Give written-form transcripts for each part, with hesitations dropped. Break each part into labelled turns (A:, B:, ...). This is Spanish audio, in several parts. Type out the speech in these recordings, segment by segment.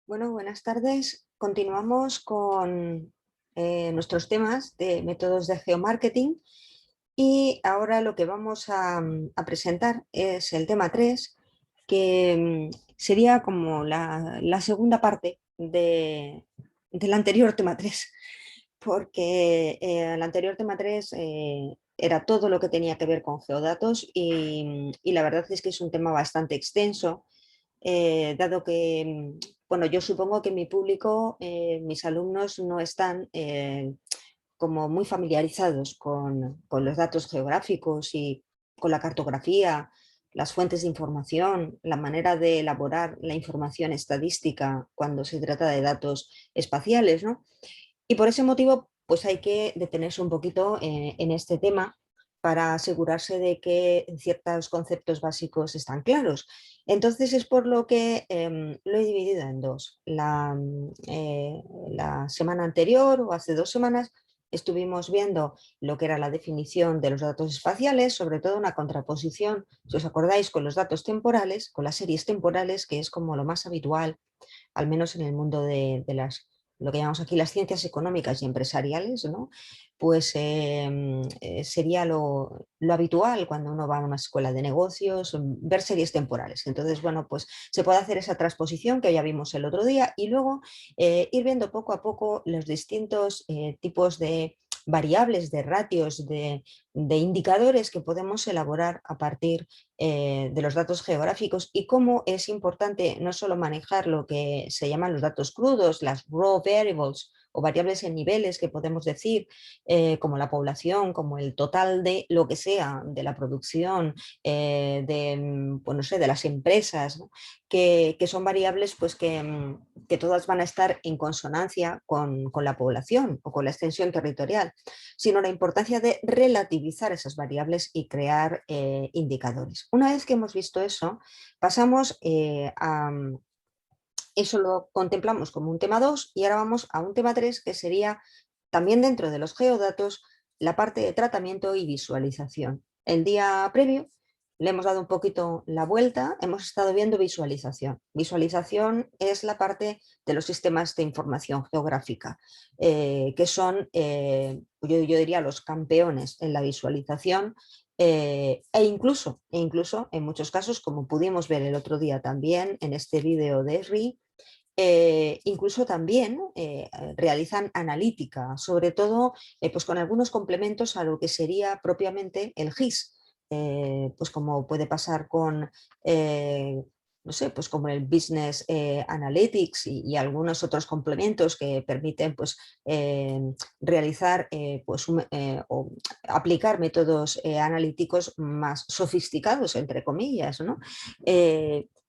A: Bueno, buenas tardes. Continuamos con nuestros temas de métodos de geomarketing y ahora lo que vamos a presentar es el tema 3, que sería como la segunda parte del anterior tema 3, porque el anterior tema 3 era todo lo que tenía que ver con geodatos y la verdad es que es un tema bastante extenso, dado que, bueno, yo supongo que mi público, mis alumnos no están como muy familiarizados con los datos geográficos y con la cartografía, las fuentes de información, la manera de elaborar la información estadística cuando se trata de datos espaciales, ¿no? Y por ese motivo, pues hay que detenerse un poquito en este tema para asegurarse de que ciertos conceptos básicos están claros. Entonces es por lo que lo he dividido en dos. La semana anterior o hace 2 semanas estuvimos viendo lo que era la definición de los datos espaciales, sobre todo una contraposición, si os acordáis, con los datos temporales, con las series temporales, que es como lo más habitual al menos en el mundo de lo que llamamos aquí las ciencias económicas y empresariales, ¿no? Pues sería lo habitual cuando uno va a una escuela de negocios, ver series temporales. Entonces, bueno, pues se puede hacer esa transposición que ya vimos el otro día y luego ir viendo poco a poco los distintos tipos de variables, de ratios, de indicadores que podemos elaborar a partir de los datos geográficos y cómo es importante no solo manejar lo que se llaman los datos crudos, las raw variables o variables en niveles que podemos decir, como la población, como el total de lo que sea, de la producción, pues no sé, de las empresas, ¿no? Que son variables pues que todas van a estar en consonancia con la población o con la extensión territorial, sino la importancia de relativizar esas variables y crear indicadores. Una vez que hemos visto eso, pasamos a... Eso lo contemplamos como un tema 2 y ahora vamos a un tema 3 que sería también dentro de los geodatos la parte de tratamiento y visualización. El día previo le hemos dado un poquito la vuelta, hemos estado viendo visualización. Visualización es la parte de los sistemas de información geográfica, que son, yo diría, los campeones en la visualización e incluso en muchos casos, como pudimos ver el otro día también en este vídeo de ESRI, incluso también realizan analítica, sobre todo pues con algunos complementos a lo que sería propiamente el GIS, pues como puede pasar con, no sé, pues como el Business Analytics y algunos otros complementos que permiten pues, realizar o aplicar métodos analíticos más sofisticados, entre comillas, ¿no?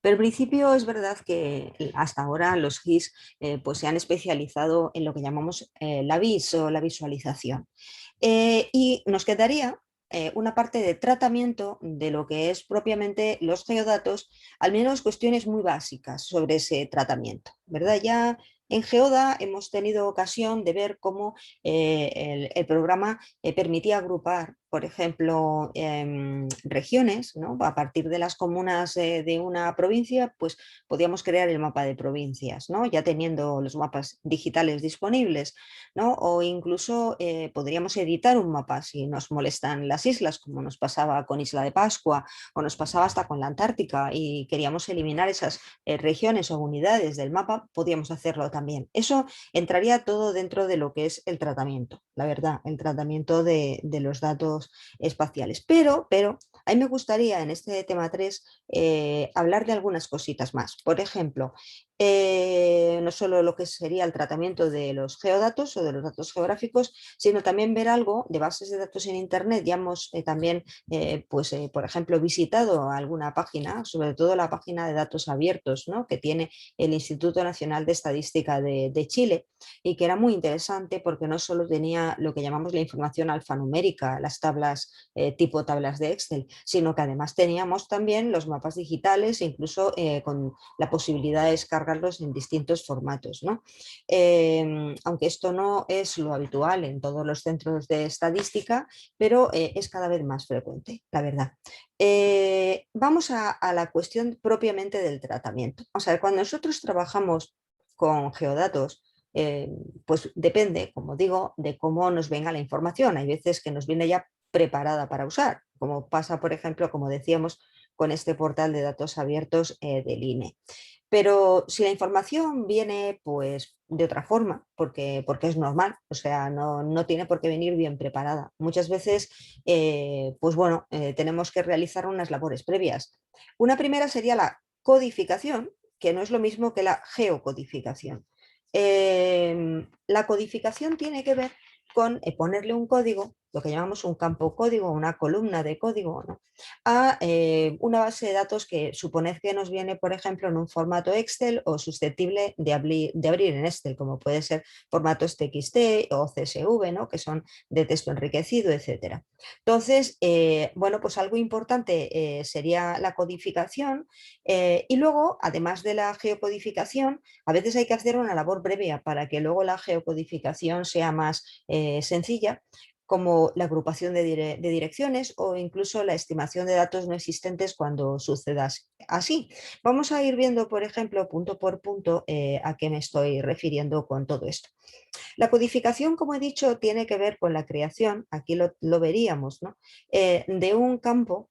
A: Pero al principio es verdad que hasta ahora los GIS pues se han especializado en lo que llamamos la VIS o la visualización. Y nos quedaría una parte de tratamiento de lo que es propiamente los geodatos, al menos cuestiones muy básicas sobre ese tratamiento, ¿verdad? Ya en Geoda hemos tenido ocasión de ver cómo el programa permitía agrupar, por ejemplo, regiones, ¿no? A partir de las comunas de una provincia, pues podíamos crear el mapa de provincias, ¿no? Ya teniendo los mapas digitales disponibles, ¿no? O incluso podríamos editar un mapa si nos molestan las islas, como nos pasaba con Isla de Pascua o nos pasaba hasta con la Antártica y queríamos eliminar esas regiones o unidades del mapa, podíamos hacerlo también. Eso entraría todo dentro de lo que es el tratamiento, la verdad, el tratamiento de los datos espaciales. Pero a mí me gustaría en este tema 3 hablar de algunas cositas más. Por ejemplo, no solo lo que sería el tratamiento de los geodatos o de los datos geográficos, sino también ver algo de bases de datos en Internet. Ya hemos también, por ejemplo, visitado alguna página, sobre todo la página de datos abiertos, ¿no? Que tiene el Instituto Nacional de Estadística de Chile y que era muy interesante porque no solo tenía lo que llamamos la información alfanumérica, las tablas tipo tablas de Excel, sino que además teníamos también los mapas digitales, incluso con la posibilidad de descargarlos en distintos formatos, ¿no? Aunque esto no es lo habitual en todos los centros de estadística, pero es cada vez más frecuente, la verdad. Vamos a la cuestión propiamente del tratamiento. O sea, cuando nosotros trabajamos con geodatos, pues depende, como digo, de cómo nos venga la información. Hay veces que nos viene ya preparada para usar, como pasa, por ejemplo, como decíamos, con este portal de datos abiertos del INE. Pero si la información viene pues de otra forma, porque es normal, o sea, no tiene por qué venir bien preparada. Muchas veces, pues bueno, tenemos que realizar unas labores previas. Una primera sería la codificación, que no es lo mismo que la geocodificación. La codificación tiene que ver con ponerle un código, lo que llamamos un campo código, una columna de código, ¿no? A una base de datos que suponed que nos viene, por ejemplo, en un formato Excel o susceptible de abrir en Excel, como puede ser formatos TXT o CSV, ¿no? Que son de texto enriquecido, etcétera. Entonces, bueno, pues algo importante sería la codificación y luego, además de la geocodificación, a veces hay que hacer una labor previa para que luego la geocodificación sea más sencilla, como la agrupación de direcciones o incluso la estimación de datos no existentes cuando suceda así. Vamos a ir viendo, por ejemplo, punto por punto a qué me estoy refiriendo con todo esto. La codificación, como he dicho, tiene que ver con la creación, aquí lo veríamos, ¿no? De un campo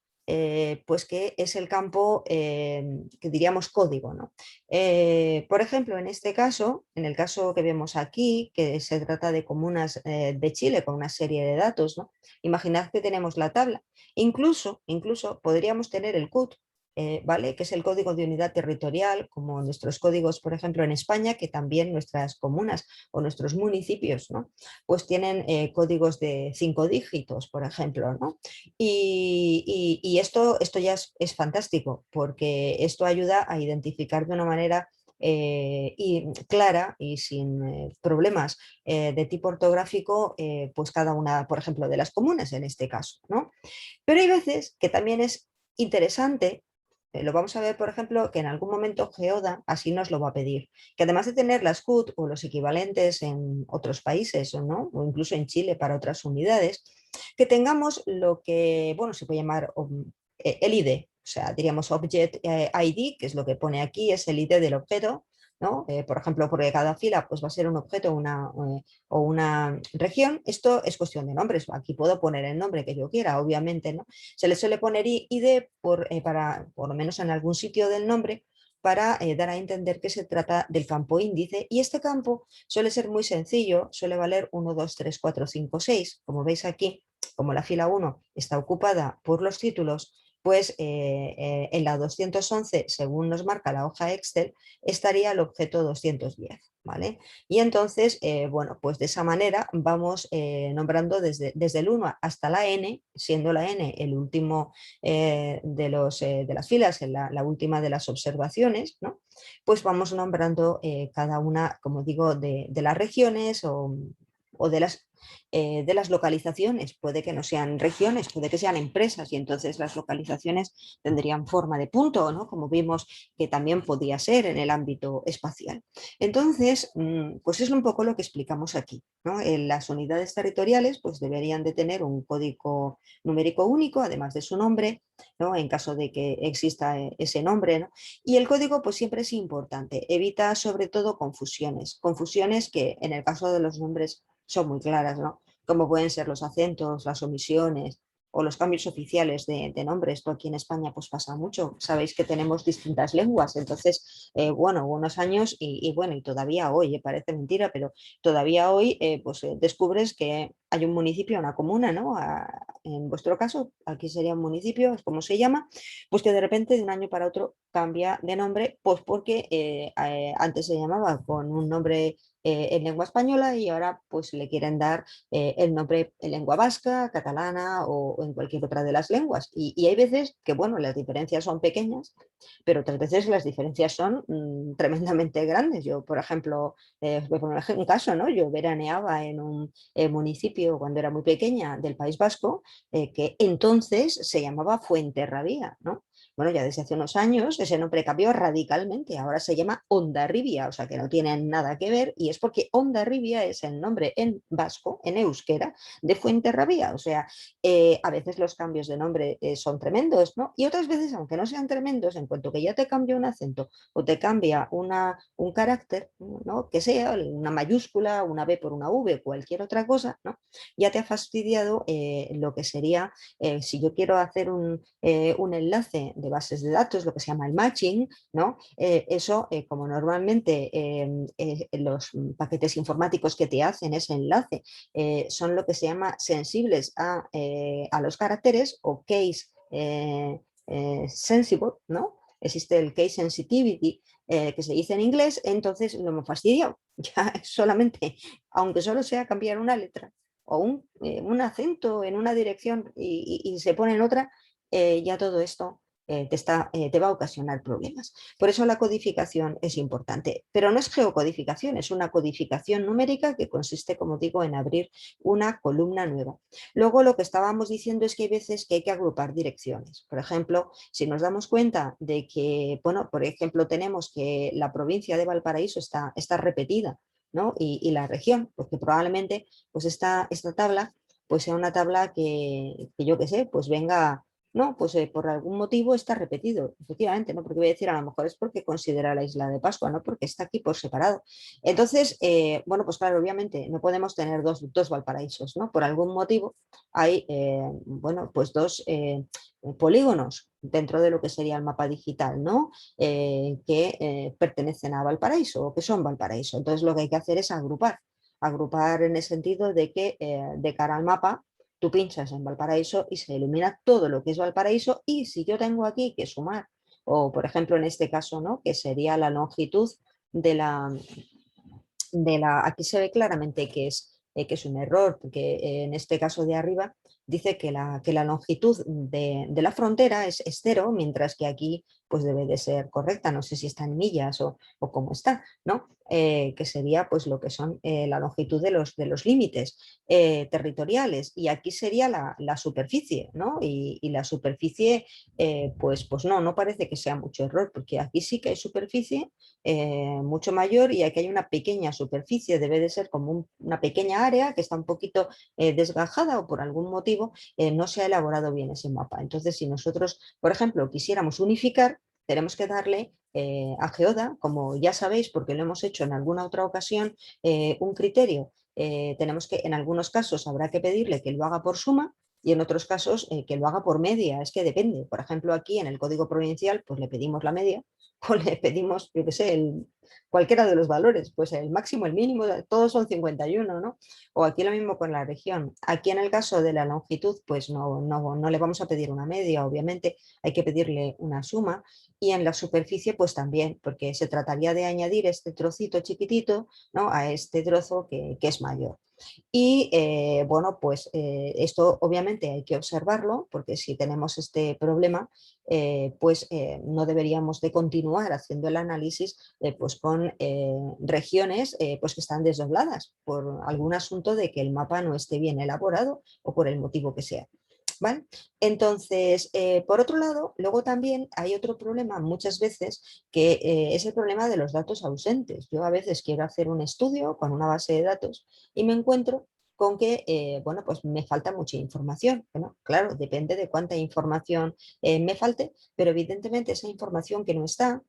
A: pues que es el campo que diríamos código. ¿No? Por ejemplo, en este caso, en el caso que vemos aquí, que se trata de comunas de Chile con una serie de datos, ¿no? Imaginad que tenemos la tabla. Incluso podríamos tener el CUT, ¿vale? Que es el código de unidad territorial, como nuestros códigos, por ejemplo, en España, que también nuestras comunas o nuestros municipios, ¿no? Pues tienen códigos de 5 dígitos, por ejemplo, ¿no? Y esto ya es fantástico, porque esto ayuda a identificar de una manera clara y sin problemas de tipo ortográfico, pues cada una, por ejemplo, de las comunas en este caso, ¿no? Pero hay veces que también es interesante, lo vamos a ver, por ejemplo, que en algún momento Geoda así nos lo va a pedir, que además de tener las CUT o los equivalentes en otros países, ¿no? O incluso en Chile para otras unidades, que tengamos lo que, bueno, se puede llamar el ID, o sea, diríamos Object ID, que es lo que pone aquí, es el ID del objeto, ¿no? Por ejemplo, porque cada fila pues, va a ser un objeto o una región. Esto es cuestión de nombres. Aquí puedo poner el nombre que yo quiera, obviamente, ¿no? Se le suele poner ID para, por lo menos en algún sitio del nombre, para dar a entender que se trata del campo índice. Y este campo suele ser muy sencillo, suele valer 1, 2, 3, 4, 5, 6. Como veis aquí, como la fila 1 está ocupada por los títulos, pues en la 211, según nos marca la hoja Excel, estaría el objeto 210. ¿Vale? Y entonces, bueno, pues de esa manera vamos nombrando desde el 1 hasta la n, siendo la n el último de las filas, la última de las observaciones, ¿no? Pues vamos nombrando cada una, como digo, de las regiones o de las localizaciones. Puede que no sean regiones, puede que sean empresas y entonces las localizaciones tendrían forma de punto, ¿no? Como vimos que también podía ser en el ámbito espacial. Entonces, pues es un poco lo que explicamos aquí, ¿no? En las unidades territoriales pues deberían de tener un código numérico único, además de su nombre, ¿no? En caso de que exista ese nombre, ¿no? Y el código pues siempre es importante, evita sobre todo confusiones que en el caso de los nombres son muy claras, ¿no? Como pueden ser los acentos, las omisiones o los cambios oficiales de nombre. Esto aquí en España pues pasa mucho. Sabéis que tenemos distintas lenguas, entonces, bueno, hubo unos años y bueno, y todavía hoy, parece mentira, pero todavía hoy pues descubres que hay un municipio, una comuna, ¿no? En vuestro caso, aquí sería un municipio, es como se llama, pues que de repente de un año para otro cambia de nombre, pues porque antes se llamaba con un nombre en lengua española y ahora pues le quieren dar el nombre en lengua vasca, catalana o en cualquier otra de las lenguas. Y hay veces que, bueno, las diferencias son pequeñas, pero otras veces las diferencias son tremendamente grandes. Yo, por ejemplo, os voy a poner un caso, ¿no? Yo veraneaba en un municipio cuando era muy pequeña del País Vasco, que entonces se llamaba Fuenterrabía, ¿no? Bueno, ya desde hace unos años ese nombre cambió radicalmente, ahora se llama Hondarribia, o sea que no tienen nada que ver, y es porque Hondarribia es el nombre en vasco, en euskera, de Fuenterrabía, o sea, a veces los cambios de nombre son tremendos, ¿no? Y otras veces, aunque no sean tremendos, en cuanto que ya te cambia un acento o te cambia un carácter, ¿no? Que sea una mayúscula, una B por una V, cualquier otra cosa, ¿no? Ya te ha fastidiado lo que sería, si yo quiero hacer un enlace de bases de datos, lo que se llama el matching, ¿no? Eso, como normalmente los paquetes informáticos que te hacen ese enlace son lo que se llama sensibles a los caracteres o case sensible, ¿no? Existe el case sensitivity que se dice en inglés, entonces lo hemos fastidiado. Ya solamente, aunque solo sea cambiar una letra o un acento en una dirección y se pone en otra, ya todo esto te va a ocasionar problemas. Por eso la codificación es importante, pero no es geocodificación, es una codificación numérica que consiste, como digo, en abrir una columna nueva. Luego lo que estábamos diciendo es que hay veces que hay que agrupar direcciones. Por ejemplo, si nos damos cuenta de que, bueno, por ejemplo, tenemos que la provincia de Valparaíso está repetida, ¿no? Y la región, porque probablemente pues esta tabla pues sea una tabla que yo qué sé, pues venga, no, pues por algún motivo está repetido, efectivamente, ¿no? Porque voy a decir, a lo mejor es porque considera la isla de Pascua, ¿no? Porque está aquí por separado. Entonces, bueno, pues claro, obviamente no podemos tener dos Valparaísos, ¿no? Por algún motivo hay, bueno, pues dos polígonos dentro de lo que sería el mapa digital, ¿no? Que pertenecen a Valparaíso o que son Valparaíso. Entonces, lo que hay que hacer es agrupar en el sentido de que de cara al mapa tú pinchas en Valparaíso y se ilumina todo lo que es Valparaíso y si yo tengo aquí que sumar, o por ejemplo en este caso, ¿no? Que sería la longitud de aquí se ve claramente que es un error, porque en este caso de arriba dice que la longitud de la frontera es cero, mientras que aquí pues debe de ser correcta, no sé si está en millas o cómo está, ¿no? Que sería pues lo que son la longitud de los límites territoriales y aquí sería la superficie, ¿no? Y la superficie pues no parece que sea mucho error porque aquí sí que hay superficie mucho mayor y aquí hay una pequeña superficie, debe de ser como una pequeña área que está un poquito desgajada o por algún motivo no se ha elaborado bien ese mapa. Entonces, si nosotros, por ejemplo, quisiéramos unificar, tenemos que darle a Geoda, como ya sabéis, porque lo hemos hecho en alguna otra ocasión, un criterio. Tenemos que, en algunos casos, habrá que pedirle que lo haga por suma y en otros casos que lo haga por media. Es que depende. Por ejemplo, aquí en el código provincial, pues le pedimos la media o le pedimos, yo qué sé, cualquiera de los valores, pues el máximo, el mínimo, todos son 51, ¿no? O aquí lo mismo con la región. Aquí en el caso de la longitud, pues no le vamos a pedir una media, obviamente hay que pedirle una suma. Y en la superficie, pues también, porque se trataría de añadir este trocito chiquitito, ¿no? A este trozo que es mayor. Y bueno, pues esto obviamente hay que observarlo porque si tenemos este problema, pues no deberíamos de continuar haciendo el análisis pues con regiones pues que están desdobladas por algún asunto de que el mapa no esté bien elaborado o por el motivo que sea. ¿Vale? Entonces, por otro lado, luego también hay otro problema muchas veces que es el problema de los datos ausentes. Yo a veces quiero hacer un estudio con una base de datos y me encuentro con que, bueno, pues me falta mucha información. Bueno, claro, depende de cuánta información me falte, pero evidentemente esa información que no está,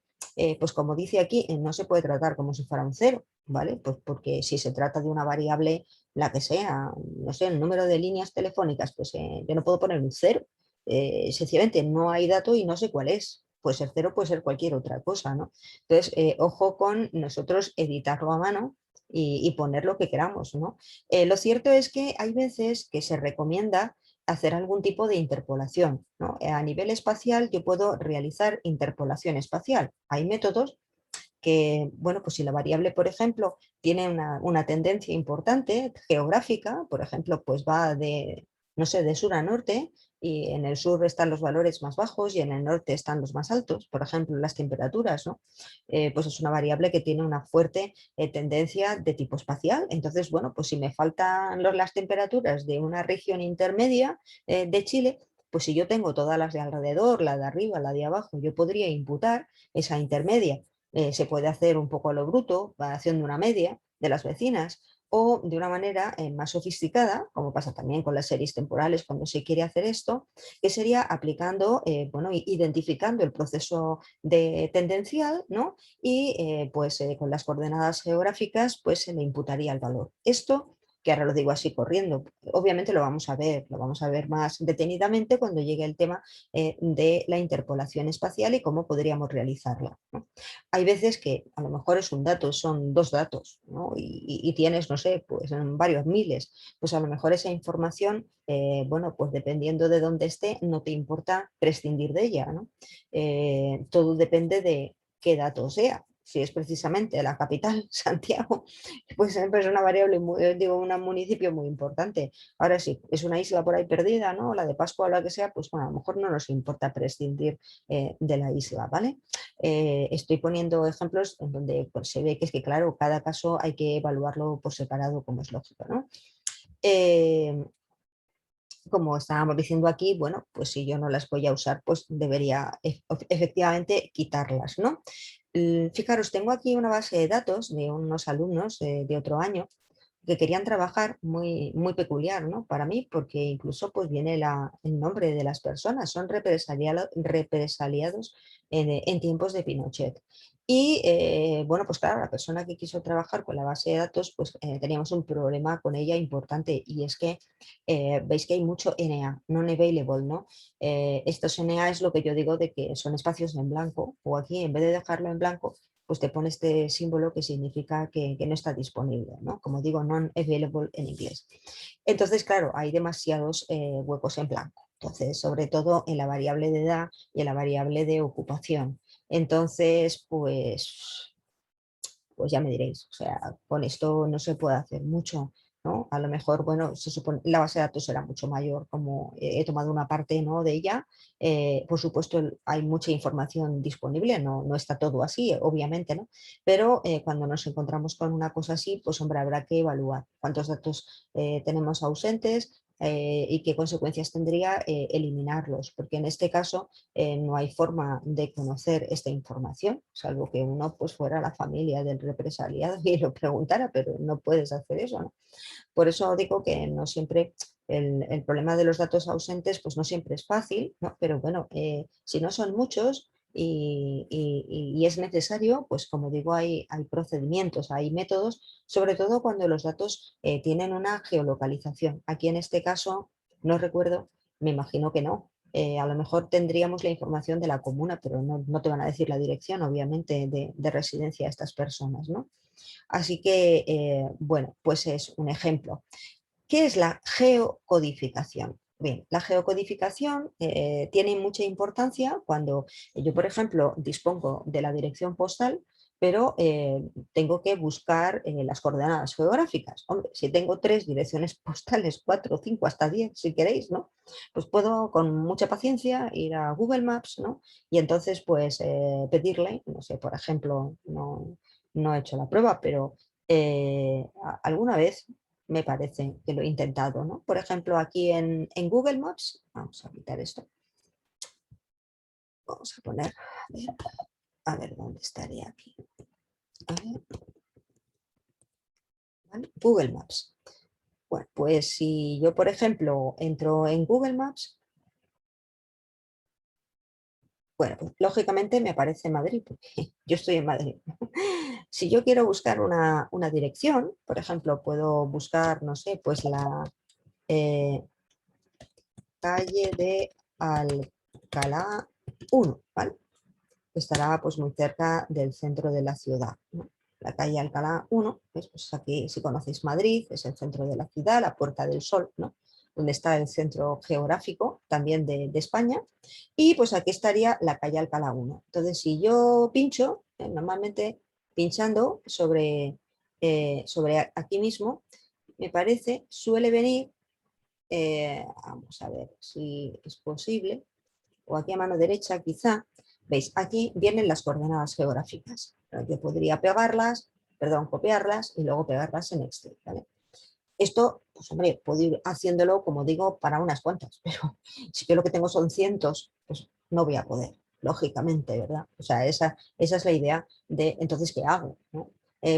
A: pues como dice aquí, no se puede tratar como si fuera un cero, ¿vale? Pues porque si se trata de una variable, la que sea, no sé, el número de líneas telefónicas, pues yo no puedo poner un cero. Sencillamente no hay dato y no sé cuál es. Puede ser cero, puede ser cualquier otra cosa, ¿no? Entonces, ojo con nosotros editarlo a mano y poner lo que queramos, ¿no? Lo cierto es que hay veces que se recomienda hacer algún tipo de interpolación, ¿no? A nivel espacial yo puedo realizar interpolación espacial. Hay métodos que, bueno, pues si la variable, por ejemplo, tiene una tendencia importante geográfica, por ejemplo, pues va de, no sé, de sur a norte, y en el sur están los valores más bajos y en el norte están los más altos, por ejemplo, las temperaturas, ¿no? Pues es una variable que tiene una fuerte tendencia de tipo espacial. Entonces, bueno, pues si me faltan las temperaturas de una región intermedia de Chile, pues si yo tengo todas las de alrededor, la de arriba, la de abajo, yo podría imputar esa intermedia. Se puede hacer un poco a lo bruto, va haciendo una media de las vecinas, o de una manera más sofisticada, como pasa también con las series temporales cuando se quiere hacer esto, que sería aplicando, bueno, identificando el proceso de tendencial, ¿no? Y pues con las coordenadas geográficas pues se le imputaría el valor. Esto, que ahora lo digo así corriendo, obviamente lo vamos a ver más detenidamente cuando llegue el tema de la interpolación espacial y cómo podríamos realizarla, ¿no? Hay veces que a lo mejor es un dato, son dos datos, ¿no? Y tienes, no sé, pues varios miles, pues a lo mejor esa información, bueno, pues dependiendo de dónde esté, no te importa prescindir de ella, ¿no? Todo depende de qué dato sea. Si es precisamente la capital, Santiago, pues siempre es una variable, digo, un municipio muy importante. Ahora sí, es una isla por ahí perdida, ¿no? La de Pascua o la que sea, pues bueno, a lo mejor no nos importa prescindir de la isla, ¿vale? Estoy poniendo ejemplos en donde pues, se ve que es que, claro, cada caso hay que evaluarlo por separado, como es lógico, ¿no? Como estábamos diciendo aquí, bueno, pues si yo no las voy a usar, pues debería efectivamente quitarlas, ¿no? Fijaros, tengo aquí una base de datos de unos alumnos de otro año que querían trabajar muy peculiar, ¿no? Para mí, porque incluso pues viene el nombre de las personas, son represaliados en tiempos de Pinochet. Y bueno, pues claro, la persona que quiso trabajar con la base de datos, pues teníamos un problema con ella importante y es que veis que hay mucho NA, non-available, ¿no? Estos NA es lo que yo digo de que son espacios en blanco o aquí en vez de dejarlo en blanco, pues te pone este símbolo que significa que no está disponible, ¿no? Como digo, non-available en inglés. Entonces, claro, hay demasiados huecos en blanco. Entonces, sobre todo en la variable de edad y en la variable de ocupación. Entonces, pues ya me diréis, o sea, con esto no se puede hacer mucho, ¿no? A lo mejor, bueno, se supone, la base de datos será mucho mayor, como he tomado una parte, ¿no? de ella. Por supuesto, hay mucha información disponible, no está todo así, obviamente, ¿no? Pero cuando nos encontramos con una cosa así, pues hombre, habrá que evaluar cuántos datos tenemos ausentes, y qué consecuencias tendría eliminarlos, porque en este caso no hay forma de conocer esta información, salvo que uno pues fuera la familia del represaliado y lo preguntara, pero no puedes hacer eso, ¿no? Por eso digo que no siempre el problema de los datos ausentes pues no siempre es fácil, ¿no? Pero bueno, si no son muchos y es necesario, pues como digo, hay procedimientos, hay métodos, sobre todo cuando los datos tienen una geolocalización. Aquí en este caso, no recuerdo, me imagino que no. A lo mejor tendríamos la información de la comuna, pero no te van a decir la dirección, obviamente, de residencia de estas personas, ¿no? Así que, bueno, pues es un ejemplo. ¿Qué es la geocodificación? Bien, la geocodificación tiene mucha importancia cuando yo, por ejemplo, dispongo de la dirección postal, pero tengo que buscar las coordenadas geográficas. Hombre, si tengo 3 direcciones postales, 4, 5, hasta 10, si queréis, ¿no? Pues puedo con mucha paciencia ir a Google Maps, ¿no? Y entonces, pues pedirle, no sé, por ejemplo, no he hecho la prueba, pero alguna vez me parece que lo he intentado, ¿no? Por ejemplo, aquí en Google Maps, vamos a quitar esto, vamos a poner, a ver dónde estaría aquí. A ver, ¿vale? Google Maps. Bueno, pues si yo, por ejemplo, entro en Google Maps, bueno, pues lógicamente me aparece Madrid, porque yo estoy en Madrid. Si yo quiero buscar una dirección, por ejemplo, puedo buscar, no sé, pues la eh, calle de Alcalá 1, ¿vale? Estará pues muy cerca del centro de la ciudad, ¿no? La calle Alcalá 1, ¿ves? Pues aquí si conocéis Madrid, es el centro de la ciudad, la Puerta del Sol, ¿no? Donde está el centro geográfico también de España, y pues aquí estaría la calle Alcalá 1. Entonces si yo pincho, normalmente pinchando sobre aquí mismo, me parece, suele venir, vamos a ver si es posible, o aquí a mano derecha quizá, veis, aquí vienen las coordenadas geográficas. Yo podría pegarlas, perdón, copiarlas y luego pegarlas en Excel, ¿vale? Esto pues hombre, puedo ir haciéndolo, como digo, para unas cuantas, pero si yo lo que tengo son cientos, pues no voy a poder, lógicamente, ¿verdad? O sea, esa es la idea de, entonces, ¿qué hago? ¿No?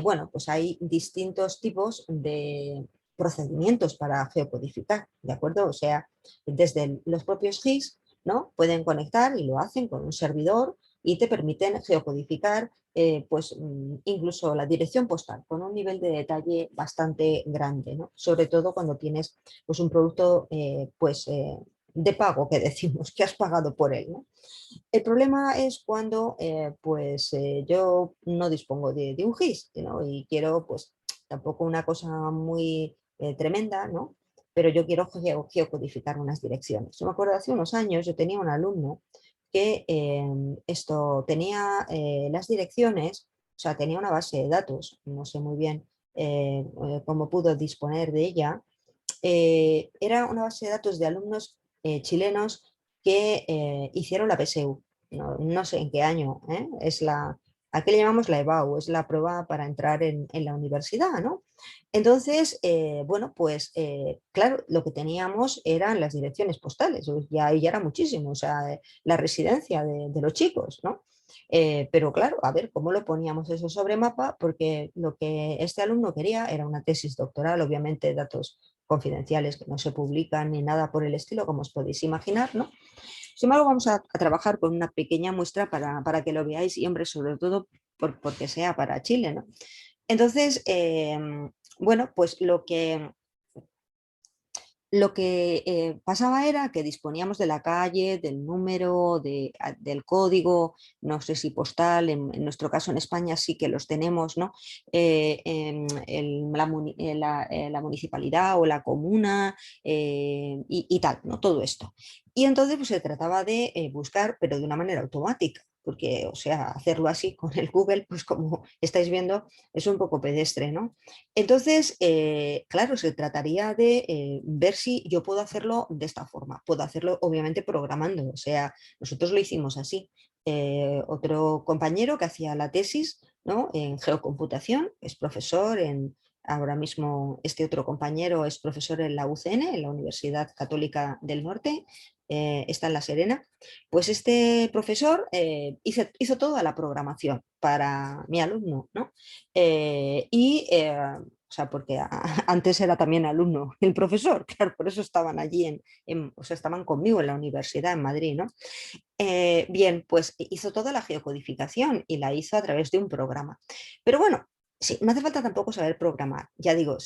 A: Bueno, pues hay distintos tipos de procedimientos para geocodificar, ¿de acuerdo? O sea, desde los propios GIS, ¿no? Pueden conectar y lo hacen con un servidor y te permiten geocodificar pues incluso la dirección postal con un nivel de detalle bastante grande, ¿no? Sobre todo cuando tienes pues, un producto de pago, que decimos, que has pagado por él, ¿no? El problema es cuando yo no dispongo de un GIS, ¿no? Y quiero pues tampoco una cosa muy tremenda, ¿no? Pero yo quiero geocodificar unas direcciones. Yo me acuerdo hace unos años yo tenía un alumno que esto tenía las direcciones, o sea, tenía una base de datos, no sé muy bien cómo pudo disponer de ella. Era una base de datos de alumnos chilenos que hicieron la PSU. No sé en qué año, ¿eh? Aquí le llamamos la EBAU, es la prueba para entrar en la universidad, ¿no? Entonces, bueno, pues claro, lo que teníamos eran las direcciones postales, ya era muchísimo, o sea, la residencia de los chicos, ¿no? Pero claro, a ver, ¿cómo lo poníamos eso sobre mapa? Porque lo que este alumno quería era una tesis doctoral, obviamente datos confidenciales que no se publican ni nada por el estilo, como os podéis imaginar, ¿no? Sin embargo, vamos a trabajar con una pequeña muestra para que lo veáis y, hombre, sobre todo porque sea para Chile, ¿no? Entonces, bueno, pues lo que pasaba era que disponíamos de la calle, del número, del código, no sé si postal, en nuestro caso en España sí que los tenemos, ¿no? La municipalidad o la comuna y tal, ¿no? Todo esto. Y entonces pues, se trataba de buscar, pero de una manera automática, porque, o sea, hacerlo así con el Google, pues como estáis viendo, es un poco pedestre, ¿no? Entonces, claro, se trataría de ver si yo puedo hacerlo de esta forma. Puedo hacerlo, obviamente, programando. O sea, nosotros lo hicimos así. Otro compañero que hacía la tesis, ¿no? En geocomputación, es profesor ahora mismo este otro compañero es profesor en la UCN, en la Universidad Católica del Norte, está en La Serena. Pues este profesor hizo toda la programación para mi alumno, ¿no? O sea, porque antes era también alumno el profesor, claro, por eso estaban allí, o sea, estaban conmigo en la universidad en Madrid, ¿no? Bien, pues hizo toda la geocodificación y la hizo a través de un programa. Pero bueno, sí, no hace falta tampoco saber programar, ya digo,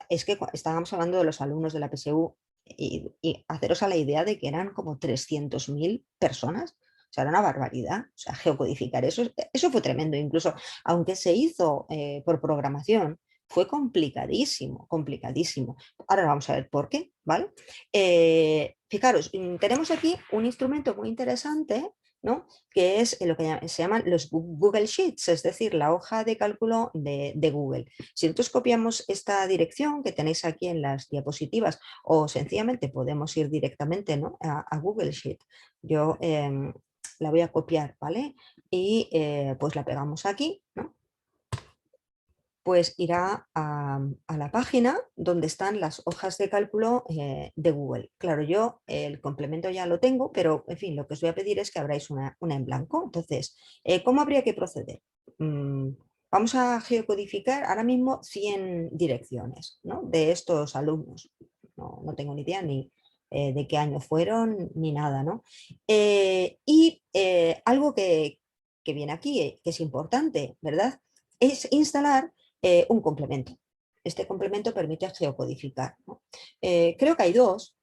A: es que estábamos hablando de los alumnos de la PSU y haceros a la idea de que eran como 300.000 personas. O sea, era una barbaridad. O sea, geocodificar eso fue tremendo. Incluso, aunque se hizo por programación, fue complicadísimo, complicadísimo. Ahora vamos a ver por qué, ¿vale? Fijaros, tenemos aquí un instrumento muy interesante, ¿no? Que es lo que se llaman los Google Sheets, es decir, la hoja de cálculo de Google. Si nosotros copiamos esta dirección que tenéis aquí en las diapositivas o sencillamente podemos ir directamente, ¿no? a Google Sheet, yo la voy a copiar, ¿vale? Y pues la pegamos aquí, ¿no? Pues irá a la página donde están las hojas de cálculo de Google. Claro, yo el complemento ya lo tengo, pero en fin, lo que os voy a pedir es que abráis una en blanco. Entonces, ¿cómo habría que proceder? Vamos a geocodificar ahora mismo 100 direcciones, ¿no? De estos alumnos. No tengo ni idea ni de qué año fueron ni nada, ¿no? Algo que viene aquí, que es importante, ¿verdad? Es instalar un complemento. Este complemento permite geocodificar, ¿no? Creo que hay dos,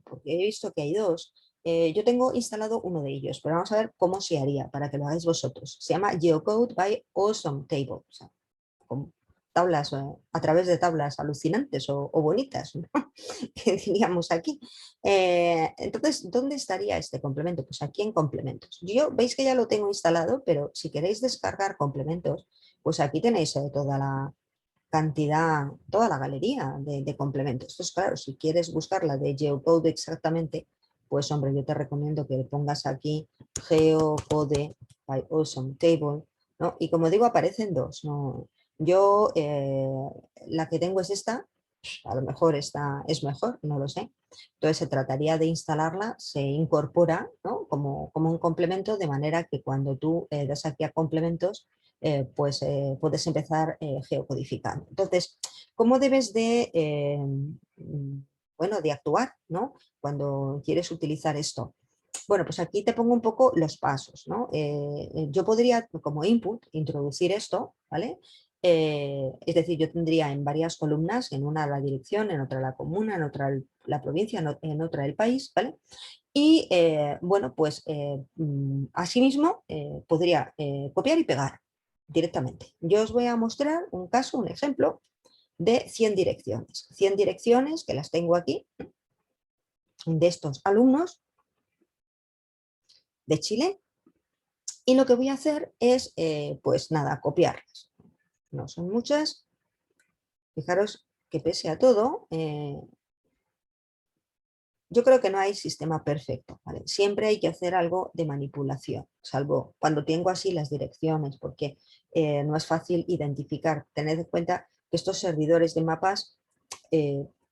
A: porque he visto que hay dos. Yo tengo instalado uno de ellos, pero vamos a ver cómo se haría para que lo hagáis vosotros. Se llama Geocode by Awesome Table. O sea, con tablas, a través de tablas alucinantes o bonitas, ¿no? Que diríamos aquí. Entonces, ¿dónde estaría este complemento? Pues aquí en complementos. Yo veis que ya lo tengo instalado, pero si queréis descargar complementos, pues aquí tenéis toda la cantidad, toda la galería de complementos. Entonces, claro, si quieres buscar la de Geocode exactamente, pues hombre, yo te recomiendo que le pongas aquí Geocode by Awesome Table, ¿no? Y como digo, aparecen dos, ¿no? Yo la que tengo es esta, a lo mejor esta es mejor, no lo sé. Entonces se trataría de instalarla, se incorpora, ¿no? como un complemento, de manera que cuando tú das aquí a complementos, pues puedes empezar geocodificando. Entonces, ¿cómo debes de, bueno, de actuar, ¿no? Cuando quieres utilizar esto? Bueno, pues aquí te pongo un poco los pasos, ¿no? Yo podría como input introducir esto, ¿vale? Es decir, yo tendría en varias columnas, en una la dirección, en otra la comuna, en otra la provincia, en otra el país, ¿vale? Y bueno, pues asimismo podría copiar y pegar directamente. Yo os voy a mostrar un caso, un ejemplo de 100 direcciones. 100 direcciones que las tengo aquí de estos alumnos de Chile. Y lo que voy a hacer es, pues nada, copiarlas. No son muchas. Fijaros que pese a todo, yo creo que no hay sistema perfecto, ¿vale? Siempre hay que hacer algo de manipulación, salvo cuando tengo así las direcciones, porque no es fácil identificar. Tened en cuenta que estos servidores de mapas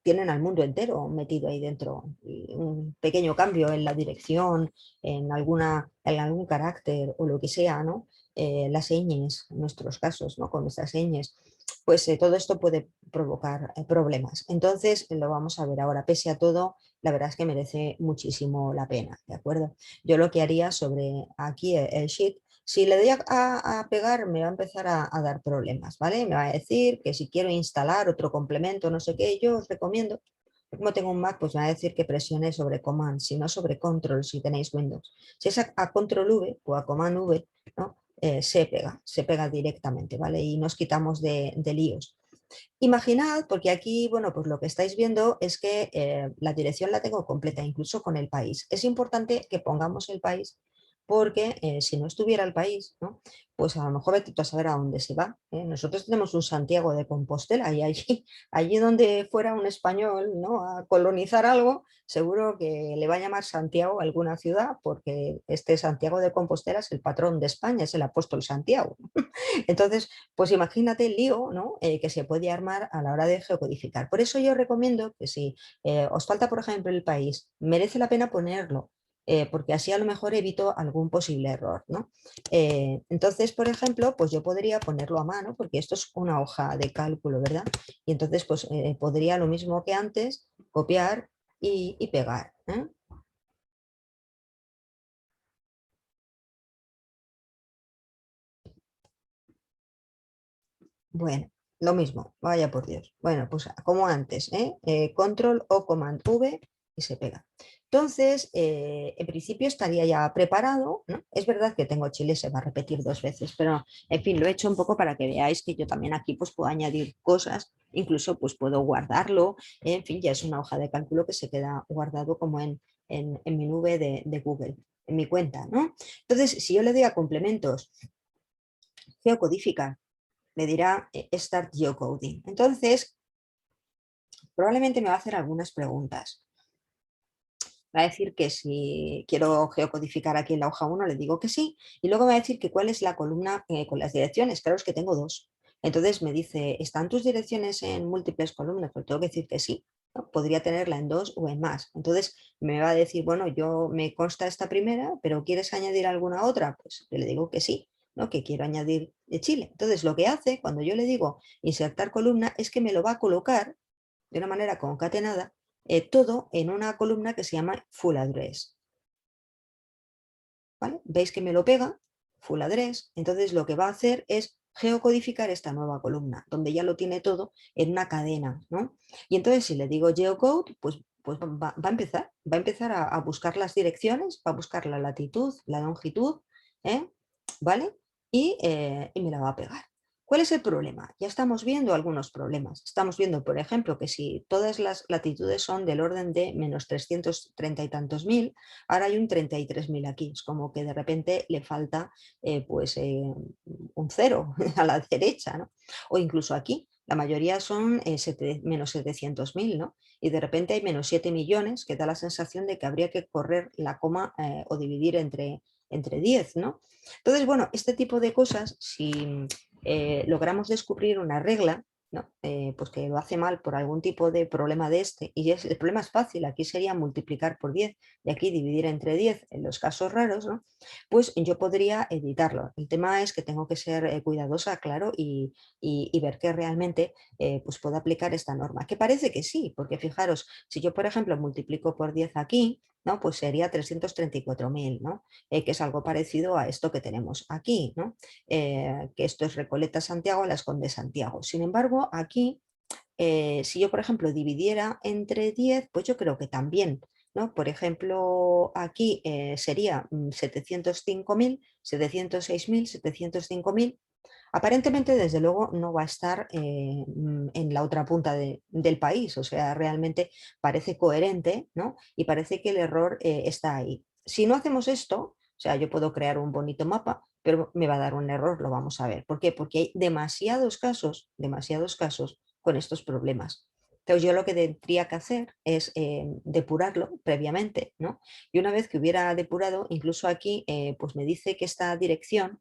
A: tienen al mundo entero metido ahí dentro. Y un pequeño cambio en la dirección, en algún carácter o lo que sea, ¿no? Las señas, en nuestros casos, ¿no? Con nuestras señas, pues todo esto puede provocar problemas. Entonces lo vamos a ver ahora. Pese a todo, la verdad es que merece muchísimo la pena, ¿de acuerdo? Yo lo que haría sobre aquí el sheet, si le doy a pegar me va a empezar a dar problemas, ¿vale? Me va a decir que si quiero instalar otro complemento, no sé qué, yo os recomiendo, como tengo un Mac, pues me va a decir que presione sobre Command, si no sobre Control, si tenéis Windows. Si es a Control V o a Command V, ¿no? Se pega directamente, ¿vale? Y nos quitamos de líos. Imaginad, porque aquí, bueno, pues lo que estáis viendo es que la dirección la tengo completa, incluso con el país. Es importante que pongamos el país porque si no estuviera el país, ¿no? Pues a lo mejor vete tú a saber a dónde se va, ¿eh? Nosotros tenemos un Santiago de Compostela y allí donde fuera un español, ¿no? A colonizar algo, seguro que le va a llamar Santiago a alguna ciudad porque este Santiago de Compostela es el patrón de España, es el apóstol Santiago. Entonces, pues imagínate el lío, ¿no? Que se puede armar a la hora de geocodificar. Por eso yo recomiendo que si os falta, por ejemplo, el país, merece la pena ponerlo, porque así a lo mejor evito algún posible error, ¿no? Entonces, por ejemplo, pues yo podría ponerlo a mano, porque esto es una hoja de cálculo, ¿verdad? Y entonces, pues podría lo mismo que antes, copiar y pegar, ¿eh? Bueno, lo mismo, vaya por Dios. Bueno, pues como antes, ¿eh? Control o Command V y se pega. Entonces, en principio estaría ya preparado, ¿no? Es verdad que tengo Chile, se va a repetir dos veces, pero en fin, lo he hecho un poco para que veáis que yo también aquí pues puedo añadir cosas, incluso pues puedo guardarlo, en fin, ya es una hoja de cálculo que se queda guardado como en mi nube de Google, en mi cuenta, ¿no? Entonces, si yo le doy a complementos, geocodificar, me dirá Start Geocoding. Entonces, probablemente me va a hacer algunas preguntas. Va a decir que si quiero geocodificar aquí en la hoja 1, le digo que sí. Y luego me va a decir que cuál es la columna con las direcciones. Claro, es que tengo dos. Entonces me dice, ¿están tus direcciones en múltiples columnas? Pues tengo que decir que sí, ¿no? Podría tenerla en dos o en más. Entonces me va a decir, bueno, yo me consta esta primera, pero ¿quieres añadir alguna otra? Pues yo le digo que sí, ¿no? Que quiero añadir de Chile. Entonces lo que hace cuando yo le digo insertar columna es que me lo va a colocar de una manera concatenada todo en una columna que se llama full address. ¿Vale? ¿Veis que me lo pega? Full address. Entonces lo que va a hacer es geocodificar esta nueva columna, donde ya lo tiene todo en una cadena, ¿no? Y entonces si le digo geocode, pues va a empezar a buscar las direcciones, va a buscar la latitud, la longitud, ¿eh? ¿Vale? Y me la va a pegar. ¿Cuál es el problema? Ya estamos viendo algunos problemas. Estamos viendo, por ejemplo, que si todas las latitudes son del orden de menos 330 y tantos mil, ahora hay un 33.000 aquí. Es como que de repente le falta un cero a la derecha, ¿no? O incluso aquí, la mayoría son menos 700.000, ¿no? Y de repente hay menos 7 millones, que da la sensación de que habría que correr la coma o dividir entre 10, ¿no? Entonces, bueno, este tipo de cosas, si logramos descubrir una regla, ¿no? Pues que lo hace mal por algún tipo de problema de este, y el problema es fácil, aquí sería multiplicar por 10 y aquí dividir entre 10 en los casos raros, ¿no? Pues yo podría editarlo. El tema es que tengo que ser cuidadosa, claro, y ver que realmente pues puedo aplicar esta norma, que parece que sí, porque fijaros, si yo por ejemplo multiplico por 10 aquí, ¿no? Pues sería 334.000, ¿no? Que es algo parecido a esto que tenemos aquí, ¿no? Que esto es Recoleta Santiago, Las Condes Santiago. Sin embargo, aquí, si yo, por ejemplo, dividiera entre 10, pues yo creo que también, ¿no? Por ejemplo, aquí sería 705.000, 706.000, 705.000. Aparentemente, desde luego, no va a estar en la otra punta del país, o sea, realmente parece coherente, ¿no? Y parece que el error está ahí. Si no hacemos esto, o sea, yo puedo crear un bonito mapa, pero me va a dar un error, lo vamos a ver. ¿Por qué? Porque hay demasiados casos con estos problemas. Entonces yo lo que tendría que hacer es depurarlo previamente, ¿no? Y una vez que hubiera depurado, incluso aquí, pues me dice que esta dirección,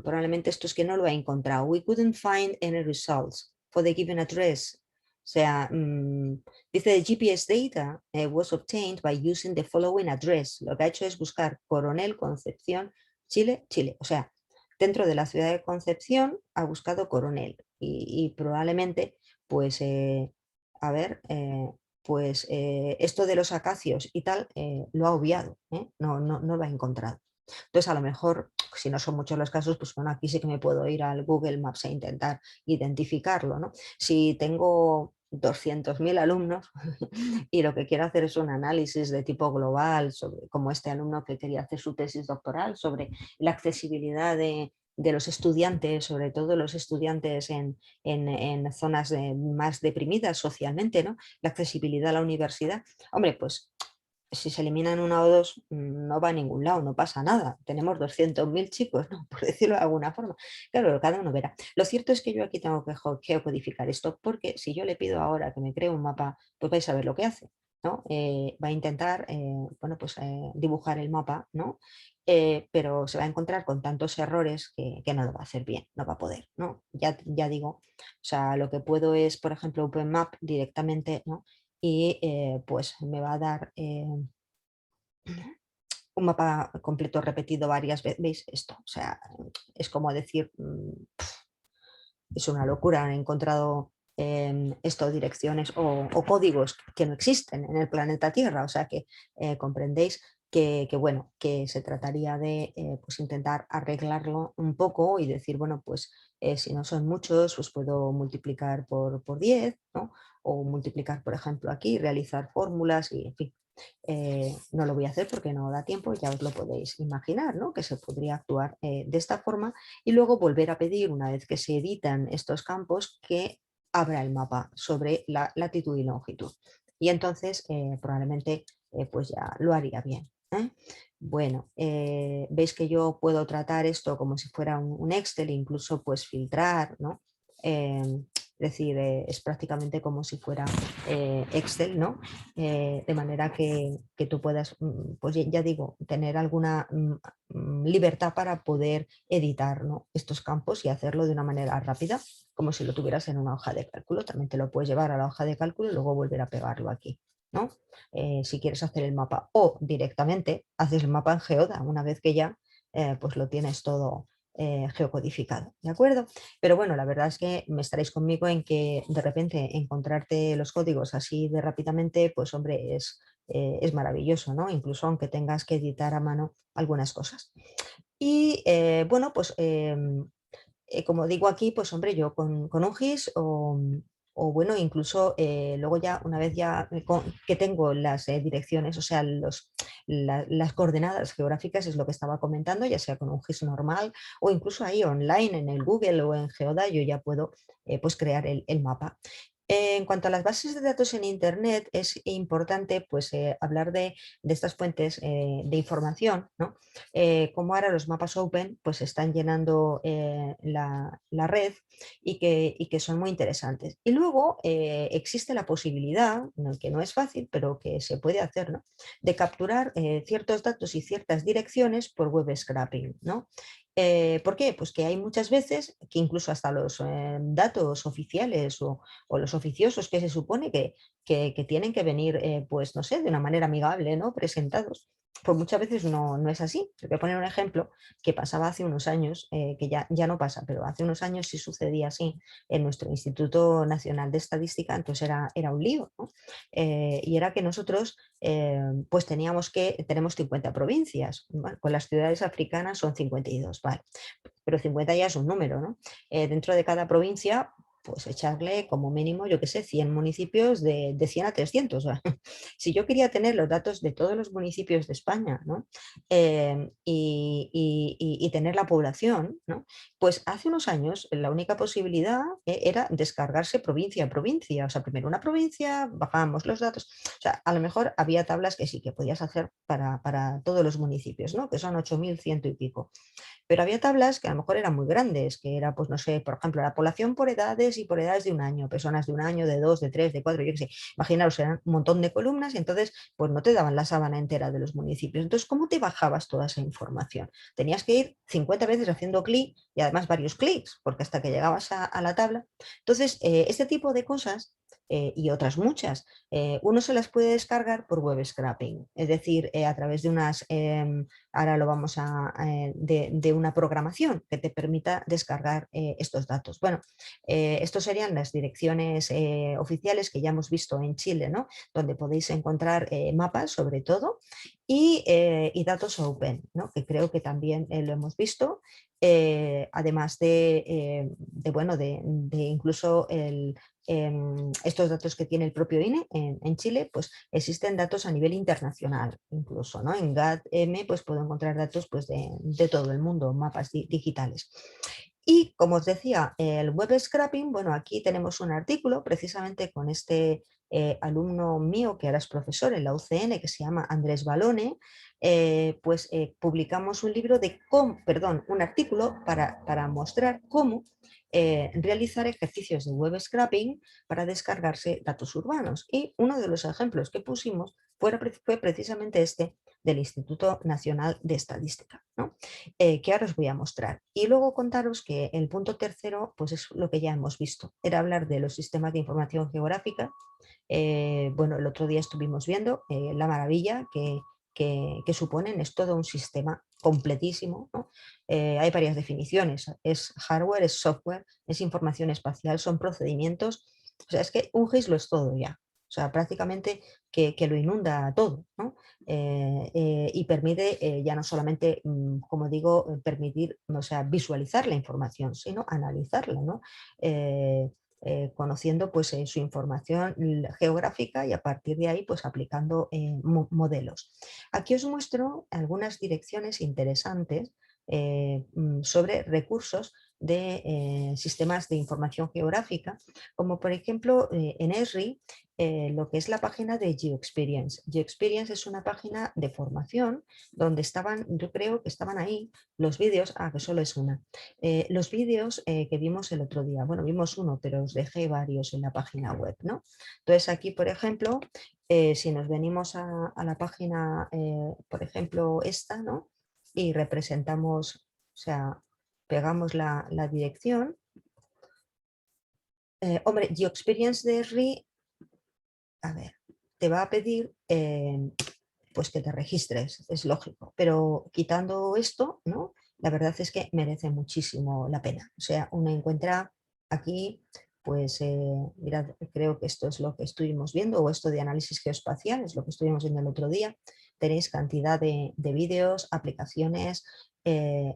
A: probablemente esto es que no lo he encontrado. We couldn't find any results for the given address. O sea, dice, the GPS data was obtained by using the following address. Lo que ha hecho es buscar Coronel Concepción, Chile, Chile. O sea, dentro de la ciudad de Concepción ha buscado Coronel y probablemente, pues, a ver, pues esto de los acacios y tal lo ha obviado, no lo ha encontrado. Entonces, a lo mejor, si no son muchos los casos, pues bueno, aquí sí que me puedo ir al Google Maps e intentar identificarlo, ¿no? Si tengo 200.000 alumnos y lo que quiero hacer es un análisis de tipo global, sobre, como este alumno que quería hacer su tesis doctoral, sobre la accesibilidad de los estudiantes, sobre todo los estudiantes en zonas más deprimidas socialmente, ¿no? La accesibilidad a la universidad. Hombre, pues si se eliminan una o dos, no va a ningún lado, no pasa nada. Tenemos 200.000 chicos, ¿no? Por decirlo de alguna forma. Claro, cada uno verá. Lo cierto es que yo aquí tengo que geocodificar esto, porque si yo le pido ahora que me cree un mapa, pues vais a ver lo que hace, ¿no? Va a intentar, bueno, pues dibujar el mapa, ¿no? Pero se va a encontrar con tantos errores que no lo va a hacer bien, no va a poder, ¿no? Ya digo, o sea, lo que puedo es, por ejemplo, OpenMap directamente, ¿no? Y pues me va a dar un mapa completo repetido varias veces. ¿Veis esto? O sea, es como decir, es una locura. Han encontrado esto, direcciones o códigos que no existen en el planeta Tierra. O sea que comprendéis bueno, que se trataría de pues intentar arreglarlo un poco y decir, bueno, pues si no son muchos, pues puedo multiplicar por 10, ¿no? O multiplicar, por ejemplo, aquí, realizar fórmulas y, en fin, no lo voy a hacer porque no da tiempo, ya os lo podéis imaginar, ¿no? Que se podría actuar de esta forma y luego volver a pedir, una vez que se editan estos campos, que abra el mapa sobre la latitud y longitud. Y entonces probablemente pues ya lo haría bien. Bueno, veis que yo puedo tratar esto como si fuera un Excel, incluso pues filtrar, ¿no? Es decir, es prácticamente como si fuera Excel, ¿no? De manera que tú puedas, pues ya digo, tener alguna libertad para poder editar, ¿no? estos campos y hacerlo de una manera rápida, como si lo tuvieras en una hoja de cálculo. También te lo puedes llevar a la hoja de cálculo y luego volver a pegarlo aquí, ¿no? Si quieres hacer el mapa o directamente haces el mapa en Geoda una vez que ya pues lo tienes todo geocodificado, ¿de acuerdo? Pero bueno, la verdad es que me estaréis conmigo en que de repente encontrarte los códigos así de rápidamente, pues hombre, es maravilloso, ¿no? Incluso aunque tengas que editar a mano algunas cosas. Y bueno, pues como digo aquí, pues hombre, yo con un GIS o bueno, incluso luego ya, una vez ya que tengo las direcciones, o sea, las coordenadas geográficas, es lo que estaba comentando, ya sea con un GIS normal o incluso ahí online en el Google o en Geoda, yo ya puedo pues crear el mapa. En cuanto a las bases de datos en Internet, es importante pues, hablar de estas fuentes de información, ¿no? Como ahora los mapas open pues están llenando la red y que son muy interesantes. Y luego existe la posibilidad, que no es fácil, pero que se puede hacer, ¿no? De capturar ciertos datos y ciertas direcciones por web scraping, ¿no? ¿Por qué? Pues que hay muchas veces que incluso hasta los datos oficiales o los oficiosos que se supone que tienen que venir, pues no sé, de una manera amigable, ¿no? Presentados, pues muchas veces no es así. Te voy a poner un ejemplo que pasaba hace unos años, que ya no pasa, pero hace unos años sí sucedía así en nuestro Instituto Nacional de Estadística, entonces era un lío, ¿no? Y era que nosotros pues tenemos 50 provincias, ¿vale? Con las ciudades africanas son 52, ¿vale? Pero 50 ya es un número, ¿no? Dentro de cada provincia, pues echarle como mínimo, yo qué sé, 100 municipios de 100 a 300. ¿Va? Si yo quería tener los datos de todos los municipios de España, ¿no? Y tener la población, ¿no? Pues hace unos años la única posibilidad era descargarse provincia a provincia. O sea, primero una provincia, bajábamos los datos. O sea, a lo mejor había tablas que sí que podías hacer para todos los municipios, ¿no? Que son 8.100 y pico. Pero había tablas que a lo mejor eran muy grandes, que era, pues no sé, por ejemplo, la población por edades y por edades de un año, personas de un año, de dos, de tres, de cuatro, yo qué sé. Imaginaos, eran un montón de columnas y entonces pues no te daban la sábana entera de los municipios. Entonces, ¿cómo te bajabas toda esa información? Tenías que ir 50 veces haciendo clic y además varios clics, porque hasta que llegabas a la tabla. Entonces, este tipo de cosas y otras muchas, uno se las puede descargar por web scraping, es decir, a través de unas ahora lo vamos de una programación que te permita descargar estos datos. Bueno, estos serían las direcciones oficiales que ya hemos visto en Chile, ¿no? Donde podéis encontrar mapas sobre todo y datos open, ¿no? Que creo que también lo hemos visto, además bueno, de incluso estos datos que tiene el propio INE en Chile, pues existen datos a nivel internacional, incluso, ¿no? En GATM pues puedo encontrar datos pues, de todo el mundo, mapas digitales. Y como os decía, el web scrapping, bueno, aquí tenemos un artículo precisamente con este alumno mío que ahora es profesor en la UCN, que se llama Andrés Balone, pues publicamos un libro perdón, un artículo para mostrar cómo realizar ejercicios de web scrapping para descargarse datos urbanos. Y uno de los ejemplos que pusimos fue precisamente este del Instituto Nacional de Estadística, ¿no? Que ahora os voy a mostrar. Y luego contaros que el punto tercero pues es lo que ya hemos visto, era hablar de los sistemas de información geográfica. Bueno, el otro día estuvimos viendo la maravilla que suponen, es todo un sistema completísimo, ¿no? Hay varias definiciones, es hardware, es software, es información espacial, son procedimientos, o sea, es que un GIS lo es todo ya, o sea, prácticamente que lo inunda todo, ¿no? Y permite ya no solamente, como digo, permitir, o sea, visualizar la información, sino analizarla, ¿no? Conociendo pues, su información geográfica y a partir de ahí pues, aplicando modelos. Aquí os muestro algunas direcciones interesantes sobre recursos de sistemas de información geográfica, como por ejemplo en Esri, lo que es la página de GeoExperience. GeoExperience es una página de formación donde estaban, yo creo que estaban ahí los vídeos, que solo es una, los vídeos que vimos el otro día. Bueno, vimos uno, pero os dejé varios en la página web, ¿no? Entonces aquí, por ejemplo, si nos venimos a la página, por ejemplo, esta, ¿no? Y representamos, o sea, pegamos la dirección. Hombre, GeoExperience de Esri, a ver, te va a pedir pues que te registres, es lógico, pero quitando esto, ¿no? La verdad es que merece muchísimo la pena. O sea, uno encuentra aquí, pues, mirad, creo que esto es lo que estuvimos viendo, o esto de análisis geoespacial, es lo que estuvimos viendo el otro día. Tenéis cantidad de vídeos, aplicaciones,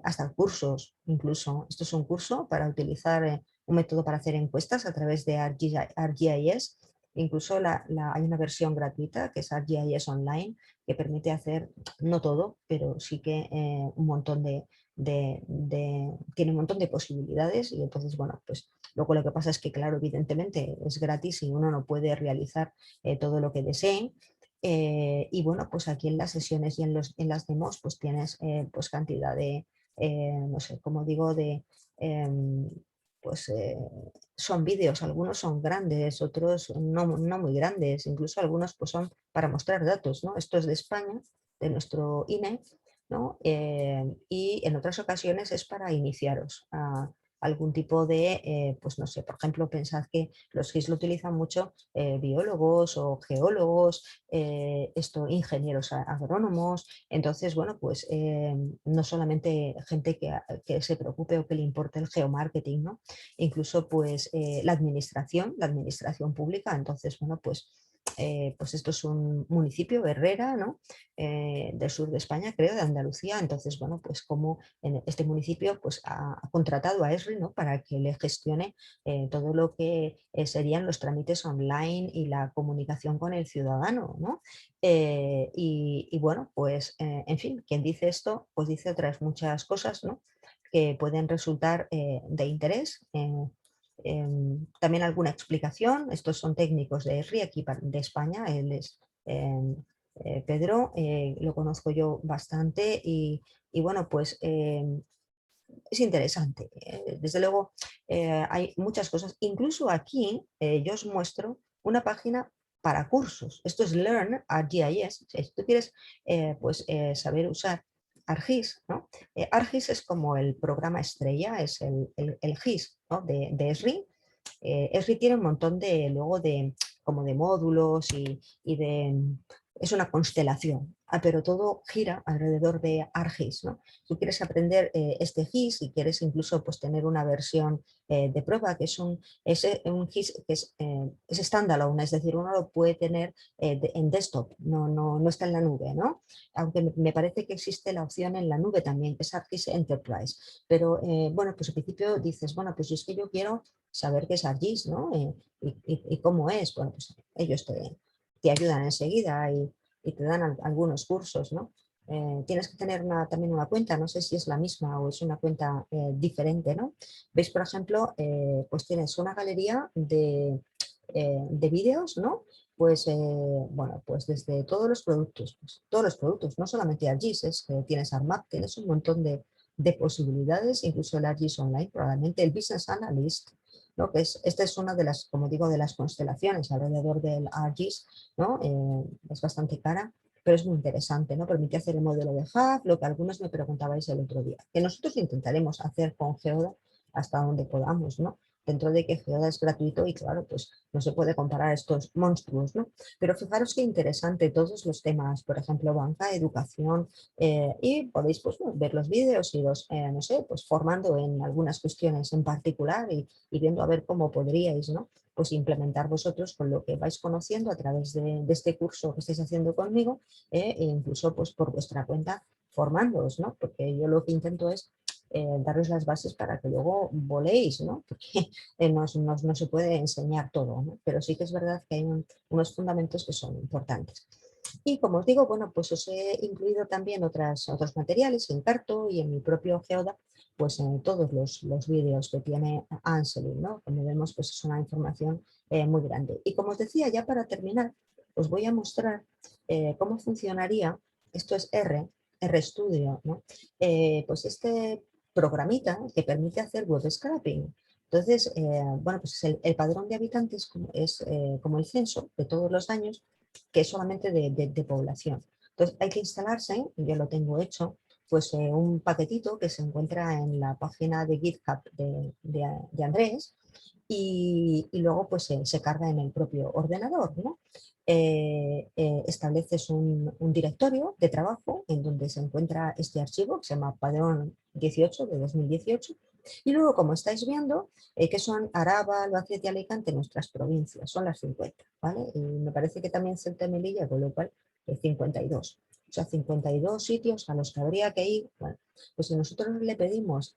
A: hasta cursos, incluso. Esto es un curso para utilizar un método para hacer encuestas a través de ArcGIS. Incluso hay una versión gratuita que es ArcGIS Online, que permite hacer, no todo, pero sí que un montón tiene un montón de posibilidades y entonces, bueno, pues luego lo que pasa es que, claro, evidentemente es gratis y uno no puede realizar todo lo que desee. Y bueno, pues aquí en las sesiones y en las demos pues tienes pues cantidad no sé, como digo, em, pues son vídeos, algunos son grandes, otros no muy grandes, incluso algunos pues son para mostrar datos, ¿no? Esto es de España, de nuestro INE, ¿no? Y en otras ocasiones es para iniciaros a algún tipo de, pues no sé, por ejemplo, pensad que los GIS lo utilizan mucho biólogos o geólogos, ingenieros agrónomos. Entonces, bueno, pues no solamente gente que se preocupe o que le importe el geomarketing, ¿no? Incluso pues la administración pública. Entonces, bueno, pues esto es un municipio, Herrera, ¿no? Del sur de España, creo, de Andalucía. Entonces, bueno, pues como en este municipio pues, ha contratado a ESRI, ¿no? Para que le gestione todo lo que serían los trámites online y la comunicación con el ciudadano, ¿no? Y bueno, pues en fin, quien dice esto, pues dice otras muchas cosas, ¿no? Que pueden resultar de interés. También alguna explicación, estos son técnicos de ESRI aquí de España, él es Pedro, lo conozco yo bastante y bueno, pues es interesante. Desde luego hay muchas cosas, incluso aquí yo os muestro una página para cursos, esto es Learn ArcGIS, si tú quieres saber usar ArcGIS, ¿no? ArcGIS es como el programa estrella, es el GIS, ¿no? de ESRI. Esri tiene un montón de, luego de, como de módulos y de, es una constelación, pero todo gira alrededor de ArcGIS, ¿no? Tú quieres aprender este GIS y quieres incluso pues, tener una versión de prueba, que es un GIS que es standalone, es decir, uno lo puede tener en desktop, no está en la nube, ¿no? Aunque me parece que existe la opción en la nube también, que es ArcGIS Enterprise. Pero bueno, pues al principio dices, bueno, pues es que yo quiero saber qué es ArcGIS, ¿no? Y cómo es. Bueno, pues ellos te ayudan enseguida y te dan algunos cursos, ¿no? Tienes que tener también una cuenta, no sé si es la misma o es una cuenta diferente, ¿no? Veis, por ejemplo, pues tienes una galería de vídeos, ¿no? Pues, bueno, pues desde todos los productos, no solamente ArcGIS, es que tienes ArcMap, tienes un montón de posibilidades, incluso el ArcGIS Online, probablemente el Business Analyst, ¿no? Esta es una de las, como digo, de las constelaciones alrededor del ArcGIS, ¿no? Es bastante cara, pero es muy interesante, ¿no? Permite hacer el modelo de Hub, lo que algunos me preguntabais el otro día, que nosotros intentaremos hacer con Geoda hasta donde podamos, ¿no? Dentro de que Geoda es gratuito y claro, pues no se puede comparar estos monstruos, ¿no? Pero fijaros qué interesante todos los temas, por ejemplo, banca, educación, y podéis pues, ver los vídeos y los, no sé, pues formando en algunas cuestiones en particular y viendo a ver cómo podríais, ¿no? Pues implementar vosotros con lo que vais conociendo a través de este curso que estáis haciendo conmigo e incluso pues por vuestra cuenta formándoos, ¿no? Porque yo lo que intento es daros las bases para que luego voléis, ¿no? Porque no se puede enseñar todo, ¿no? Pero sí que es verdad que hay unos fundamentos que son importantes. Y como os digo, bueno, pues os he incluido también otros materiales en Carto y en mi propio Geoda, pues en todos los vídeos que tiene Anseli, ¿no? Como vemos, pues es una información muy grande. Y como os decía, ya para terminar, os voy a mostrar cómo funcionaría, esto es RStudio, ¿no? Pues este programita que permite hacer web scraping. Entonces, bueno, pues el padrón de habitantes es como el censo de todos los años, que es solamente de población. Entonces hay que instalarse, yo lo tengo hecho, pues un paquetito que se encuentra en la página de GitHub de Andrés y luego pues se carga en el propio ordenador, ¿no? Estableces un directorio de trabajo en donde se encuentra este archivo que se llama Padrón 18 de 2018 y luego como estáis viendo que son Araba, Albacete y Alicante nuestras provincias, son las 50, ¿vale? Y me parece que también Ceuta y Melilla, con lo cual 52. O sea, 52 sitios a los que habría que ir. Bueno, pues si nosotros le pedimos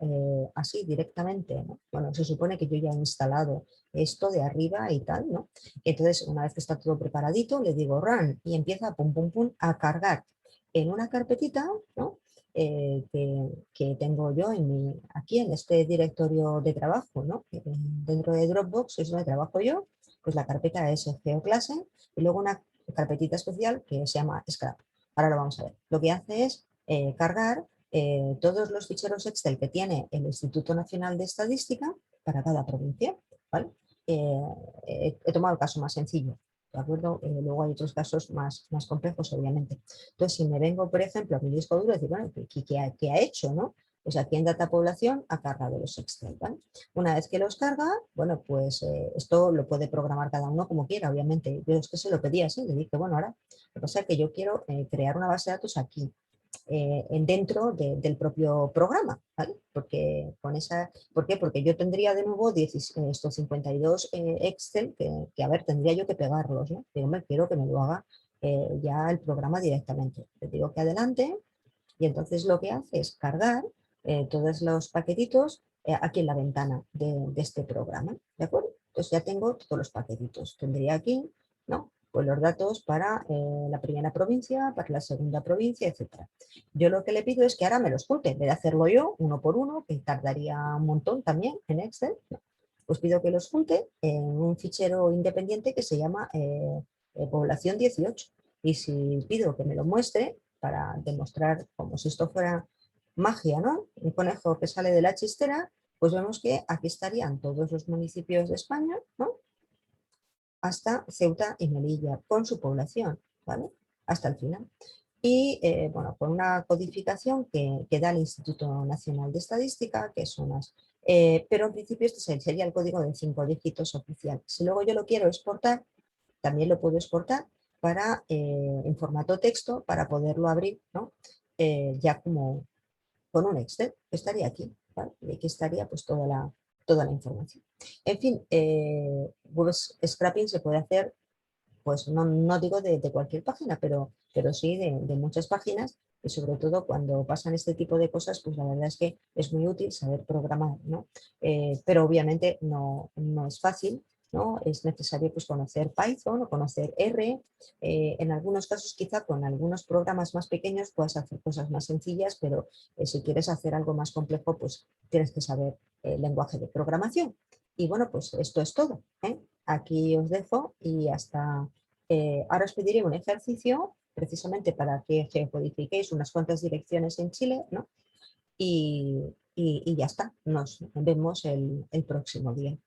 A: así directamente, ¿no? Bueno, se supone que yo ya he instalado esto de arriba y tal, ¿no? Entonces, una vez que está todo preparadito, le digo run y empieza pum, pum, pum, a cargar en una carpetita, ¿no? Que tengo yo aquí en este directorio de trabajo, ¿no? Dentro de Dropbox es donde trabajo yo, pues la carpeta es GeoClase y luego una carpetita especial que se llama Scrap. Ahora lo vamos a ver. Lo que hace es cargar todos los ficheros Excel que tiene el Instituto Nacional de Estadística para cada provincia, ¿vale? He tomado el caso más sencillo. ¿de acuerdo? Luego hay otros casos más complejos, obviamente. Entonces, si me vengo, por ejemplo, a mi disco duro, decir, bueno, ¿qué ha hecho, no? Pues aquí en Data Población ha cargado los Excel, ¿vale? Una vez que los carga, bueno, pues esto lo puede programar cada uno como quiera, obviamente. Yo es que se lo pedí así, le dije, bueno, ahora, lo que pasa es que yo quiero crear una base de datos aquí, dentro del propio programa, ¿vale? Porque con esa, ¿por qué? Porque yo tendría de nuevo estos 52 Excel que, a ver, tendría yo que pegarlos, ¿no? Digo, me quiero que me lo haga ya el programa directamente. Le digo que adelante y entonces lo que hace es cargar todos los paquetitos aquí en la ventana de este programa, ¿de acuerdo? Entonces ya tengo todos los paquetitos. Tendría aquí, ¿no? Pues los datos para la primera provincia, para la segunda provincia, etcétera. Yo lo que le pido es que ahora me los junte, en vez de hacerlo yo uno por uno, que tardaría un montón también en Excel, ¿no? Pues pido que los junte en un fichero independiente que se llama población 18. Y si pido que me lo muestre para demostrar como si esto fuera magia, ¿no? Un conejo que sale de la chistera, pues vemos que aquí estarían todos los municipios de España, ¿no? Hasta Ceuta y Melilla, con su población, ¿vale? Hasta el final. Y bueno, con una codificación que da el Instituto Nacional de Estadística, que son unas... pero en principio este sería el código de 5 dígitos oficial. Si luego yo lo quiero exportar, también lo puedo exportar para, en formato texto para poderlo abrir, ¿no? Ya como con un Excel, estaría aquí, ¿vale? Y aquí estaría pues toda la información. En fin, web scraping se puede hacer, pues no digo de cualquier página, pero sí de muchas páginas, y sobre todo cuando pasan este tipo de cosas, pues la verdad es que es muy útil saber programar, ¿no? Pero obviamente no es fácil, ¿no? Es necesario pues conocer Python o conocer R. En algunos casos quizá con algunos programas más pequeños puedas hacer cosas más sencillas, pero si quieres hacer algo más complejo, pues tienes que saber el lenguaje de programación. Y bueno, pues esto es todo, ¿eh? Aquí os dejo y hasta... ahora os pediré un ejercicio precisamente para que geocodifiquéis unas cuantas direcciones en Chile, ¿no? Y ya está, nos vemos el próximo día.